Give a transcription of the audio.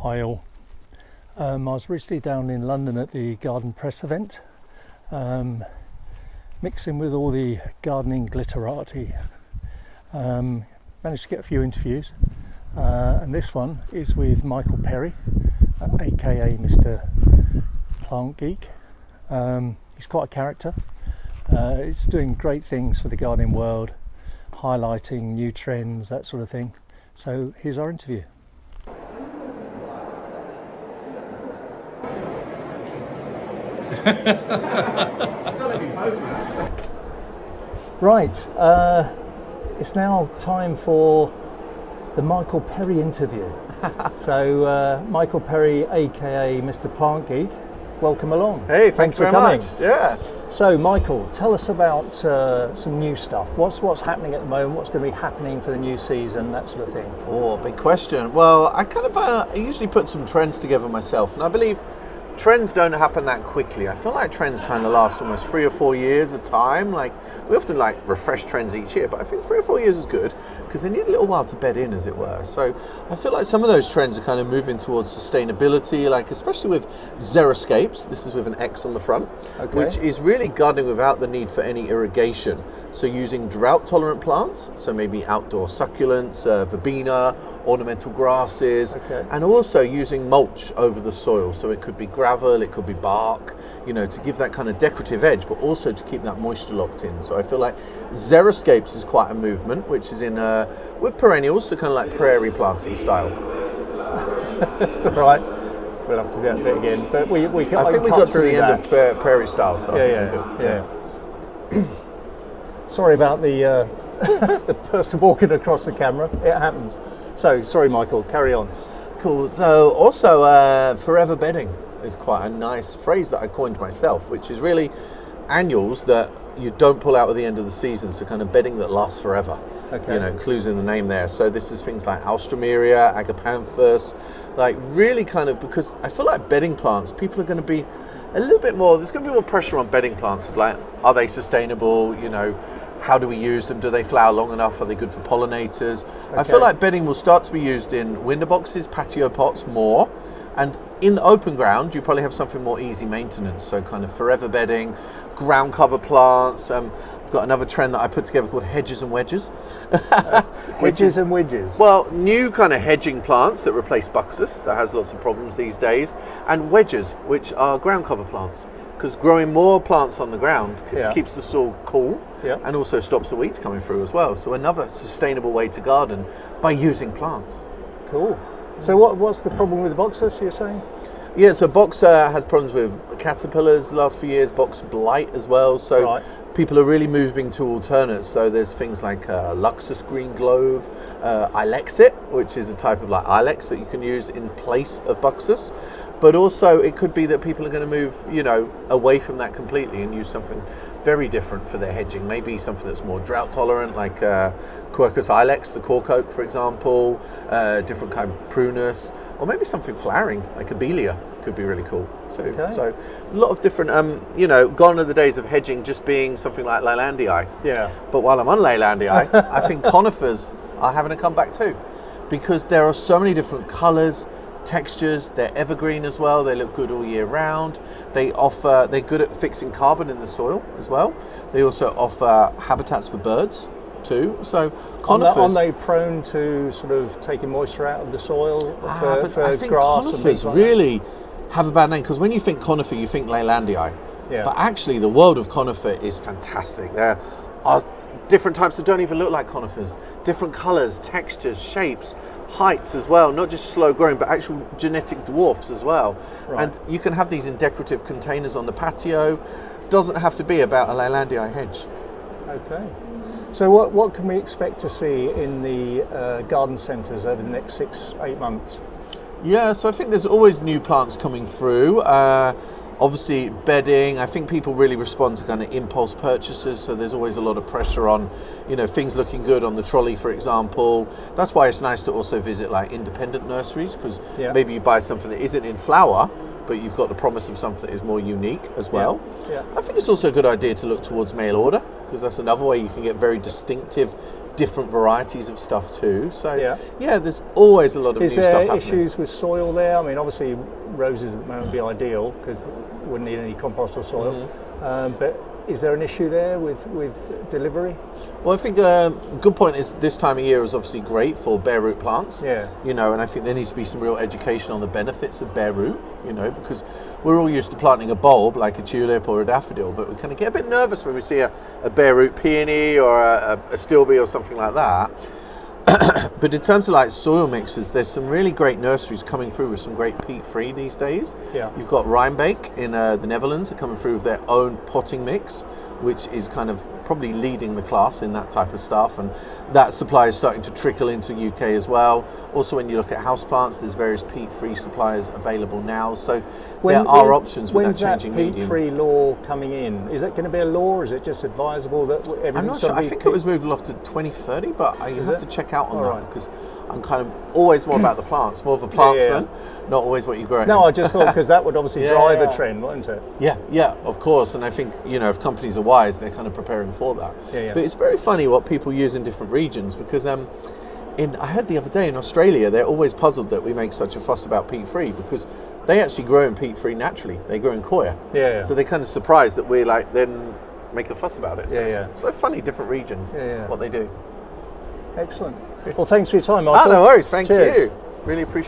Hi all. I was recently down in London at the Garden Press event, mixing with all the gardening glitterati. Managed to get a few interviews, and this one is with Michael Perry, aka Mr. Plant Geek. He's quite a character. He's doing great things for the gardening world, highlighting new trends, that sort of thing. So here's our interview. Right, it's now time for the Michael Perry interview. So Michael Perry, aka Mr. Plant Geek, welcome along. Hey, thanks for very coming. much. Yeah. So Michael, tell us about some new stuff. What's happening at the moment? What's going to be happening for the new season? That sort of thing. Oh, big question. Well, I usually put some trends together myself, and I believe trends don't happen that quickly. I feel like trends kind of last almost 3 or 4 years at a time. Like, we often refresh trends each year, but I think 3 or 4 years is good because they need a little while to bed in, as it were. So I feel like some of those trends are kind of moving towards sustainability, like especially with Xeriscapes. This is with an X on the front, which is really gardening without the need for any irrigation. So using drought-tolerant plants, so maybe outdoor succulents, verbena, ornamental grasses, and also using mulch over the soil. So it could be gravel, it could be bark, to give that kind of decorative edge, but also to keep that moisture locked in. So I feel like Xeriscapes is quite a movement, which is in with perennials, so kind of like prairie planting style. That's all right. We'll have to do that bit again, but I think we got to the end of prairie style. So yeah. Sorry about the the person walking across the camera. It happens. So sorry, Michael. Carry on. Cool. So also, forever bedding is quite a nice phrase that I coined myself, which is really annuals that you don't pull out at the end of the season. So kind of bedding that lasts forever. Clues in the name there. So this is things like Alstroemeria, Agapanthus, like really kind of, because I feel like bedding plants, people are going to be a little bit more, there's going to be more pressure on bedding plants of like, are they sustainable? How do we use them? Do they flower long enough? Are they good for pollinators? I feel like bedding will start to be used in window boxes, patio pots more. And in open ground, you probably have something more easy maintenance. So kind of forever bedding, ground cover plants. I've got another trend that I put together called hedges and wedges. Hedges and wedges? Well, new kind of hedging plants that replace buxus, that has lots of problems these days. And wedges, which are ground cover plants. Because growing more plants on the ground keeps the soil cool and also stops the weeds coming through as well. So another sustainable way to garden by using plants. Cool. So what's the problem with the boxus, you're saying? Yeah, so box has problems with caterpillars the last few years, box blight as well. So people are really moving to alternates. So there's things like Luxus green globe, Ilexit, which is a type of like Ilex that you can use in place of buxus. But also it could be that people are going to move, away from that completely and use something very different for their hedging. Maybe something that's more drought tolerant, like Quercus ilex, the cork oak, for example, different kind of prunus, or maybe something flowering, like Abelia could be really cool. So a lot of different, gone are the days of hedging just being something like Leylandii. Yeah. But while I'm on Leylandii, I think conifers are having a comeback too, because there are so many different colours, textures. They're evergreen as well. They look good all year round. They're good at fixing carbon in the soil as well. They also offer habitats for birds too. So conifers, aren't they prone to sort of taking moisture out of the soil for I think grass conifers and things like really have a bad name, because when you think conifer, you think Leylandii. But actually the world of conifer is fantastic. There are different types that don't even look like conifers, different colours, textures, shapes, heights as well, not just slow growing, but actual genetic dwarfs as well. And you can have these in decorative containers on the patio. Doesn't have to be about a Leylandii hedge. Okay. So what can we expect to see in the garden centres over the next 6-8 months? Yeah, so I think there's always new plants coming through. Obviously bedding, I think people really respond to kind of impulse purchases, so there's always a lot of pressure on, things looking good on the trolley, for example. That's why it's nice to also visit like independent nurseries, because maybe you buy something that isn't in flower, but you've got the promise of something that is more unique as well. I think it's also a good idea to look towards mail order, because that's another way you can get very distinctive, different varieties of stuff too. So yeah, there's always a lot of Is new stuff there happening. issues with soil there? I mean, obviously roses at the moment would be ideal because wouldn't need any compost or soil. But is there an issue there with delivery? Well, I think a good point is this time of year is obviously great for bare root plants. Yeah. You know, and I think there needs to be some real education on the benefits of bare root, you know, because we're all used to planting a bulb like a tulip or a daffodil, but we kind of get a bit nervous when we see a bare root peony or a stilby or something like that. But in terms of like soil mixes, there's some really great nurseries coming through with some great peat-free these days. Yeah. You've got Rijnbeek in the Netherlands are coming through with their own potting mix, which is kind of probably leading the class in that type of stuff, and that supply is starting to trickle into UK as well. Also, when you look at houseplants, there's various peat-free suppliers available now, so there are options with that changing medium. When's that peat-free law coming in? Is it going to be a law, or is it just advisable that everything's I'm not sure. I think it was moved off to 2030, but I have to check out on that because I'm kind of always more about the plants, more of a plantsman, not always what you grow. No, I just thought because that would obviously drive a trend, wouldn't it? Yeah, of course. And I think, you know, if companies are wise, they're kind of preparing for that. But it's very funny what people use in different regions because I heard the other day in Australia, they're always puzzled that we make such a fuss about peat-free because they actually grow in peat-free naturally. They grow in coir. So they're kind of surprised that we then make a fuss about it. So it's so funny, different regions, what they do. Excellent. Well, thanks for your time, Michael. No worries. Thank Cheers. you. Really appreciate it.